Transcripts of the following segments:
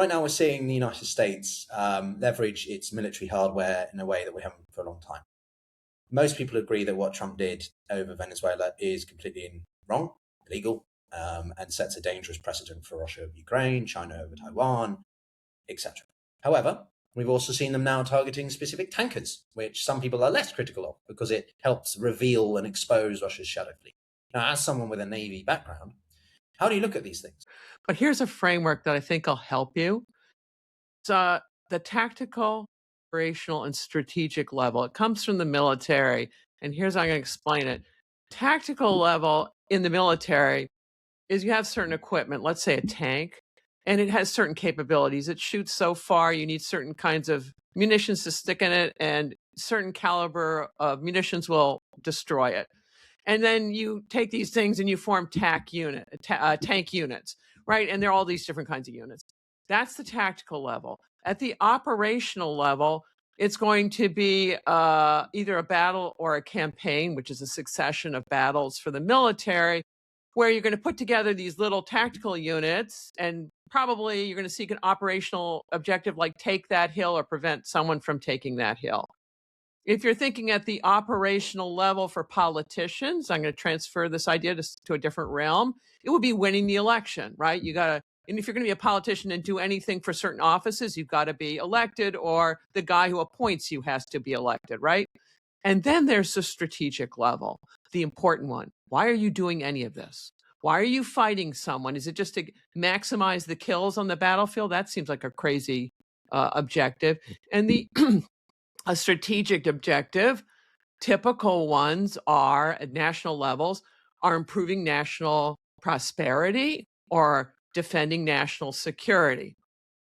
right now we're seeing the United States leverage its military hardware in a way that we haven't for a long time. Most people agree that what Trump did over Venezuela is completely wrong, illegal, and sets a dangerous precedent for Russia over Ukraine, China over Taiwan, etc. However, we've also seen them now targeting specific tankers, which some people are less critical of because it helps reveal and expose Russia's shadow fleet. Now, as someone with a Navy background, how do you look at these things? But here's a framework that I think will help you. So the tactical, operational, and strategic level, it comes from the military. And here's how I'm going to explain it. Tactical level in the military is you have certain equipment, let's say a tank, and it has certain capabilities. It shoots so far, you need certain kinds of munitions to stick in it, and certain caliber of munitions will destroy it. And then you take these things and you form tank units, right? And there are all these different kinds of units. That's the tactical level. At the operational level, it's going to be either a battle or a campaign, which is a succession of battles for the military, where you're going to put together these little tactical units, and probably you're going to seek an operational objective like take that hill or prevent someone from taking that hill. If you're thinking at the operational level for politicians, I'm going to transfer this idea to a different realm. It would be winning the election, right? And if you're going to be a politician and do anything for certain offices, you've got to be elected, or the guy who appoints you has to be elected, right? And then there's the strategic level, the important one. Why are you doing any of this? Why are you fighting someone? Is it just to maximize the kills on the battlefield? That seems like a crazy objective. And a strategic objective, typical ones are at national levels, are improving national prosperity or defending national security.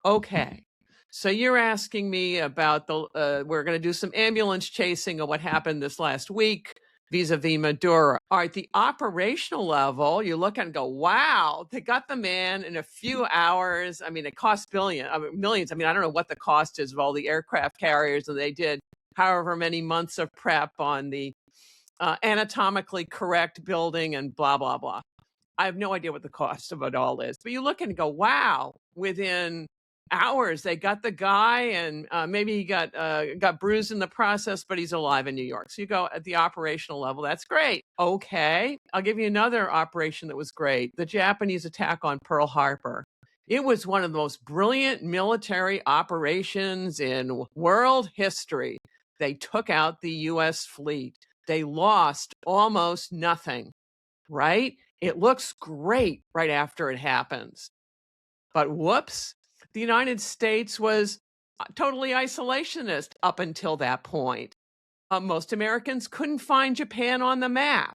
Okay. So you're asking me about we're going to do some ambulance chasing of what happened this last week vis-a-vis Maduro. All right, the operational level, you look and go, wow, they got the man in a few hours. I mean, it cost millions. I mean, I don't know what the cost is of all the aircraft carriers, and they did however many months of prep on the anatomically correct building and blah, blah, blah. I have no idea what the cost of it all is. But you look and go, wow, within hours, they got the guy, and maybe he got bruised in the process, but he's alive in New York. So you go at the operational level, that's great. Okay, I'll give you another operation that was great. The Japanese attack on Pearl Harbor. It was one of the most brilliant military operations in world history. They took out the U.S. fleet. They lost almost nothing, right? It looks great right after it happens. But whoops, the United States was totally isolationist up until that point. Most Americans couldn't find Japan on the map.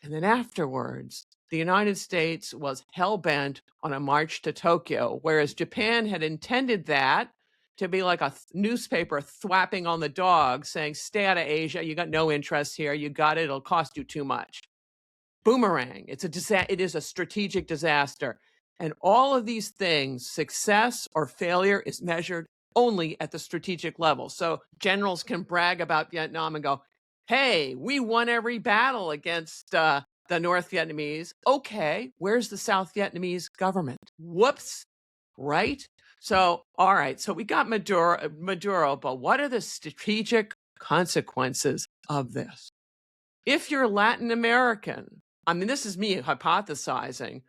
And then afterwards, the United States was hell-bent on a march to Tokyo, whereas Japan had intended that to be like a newspaper thwapping on the dog saying, stay out of Asia, you got no interest here, you got it, it'll cost you too much. Boomerang, it is a strategic disaster. And all of these things, success or failure is measured only at the strategic level. So generals can brag about Vietnam and go, hey, we won every battle against the North Vietnamese. Okay, where's the South Vietnamese government? Whoops, right? So, all right, so we got Maduro, but what are the strategic consequences of this? If you're Latin American, I mean, this is me hypothesizing,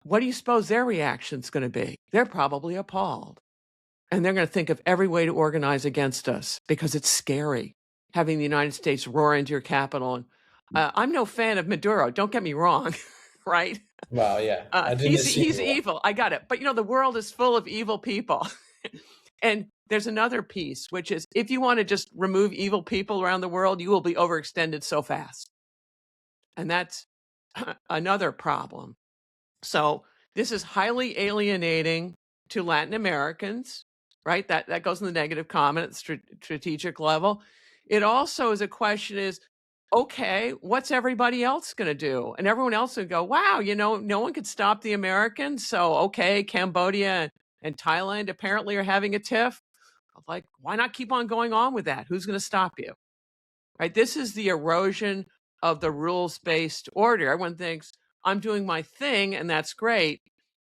what do you suppose their reaction's going to be? They're probably appalled. And they're going to think of every way to organize against us because it's scary having the United States roar into your capital. And I'm no fan of Maduro. Don't get me wrong, right? Well, yeah, I didn't he's evil. I got it. But, the world is full of evil people. And there's another piece, which is if you want to just remove evil people around the world, you will be overextended so fast. And that's another problem. So this is highly alienating to Latin Americans, right? That goes in the negative comment at the strategic level. It also is a question is, okay, what's everybody else going to do? And everyone else would go, wow, no one could stop the Americans. So, okay, Cambodia and Thailand apparently are having a tiff. Like, why not keep on going on with that? Who's going to stop you? Right? This is the erosion of the rules-based order. Everyone thinks I'm doing my thing and that's great.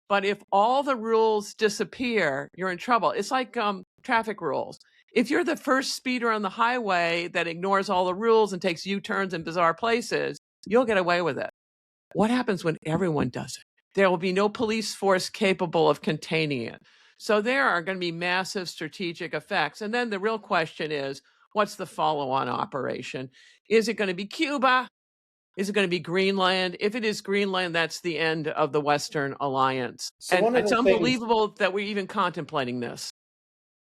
But if all the rules disappear, you're in trouble. It's like traffic rules. If you're the first speeder on the highway that ignores all the rules and takes U-turns in bizarre places, you'll get away with it. What happens when everyone does it? There will be no police force capable of containing it. So there are going to be massive strategic effects. And then the real question is, what's the follow-on operation? Is it going to be Cuba? Is it going to be Greenland? If it is Greenland, that's the end of the Western alliance. So And one of it's the things unbelievable that we're even contemplating this.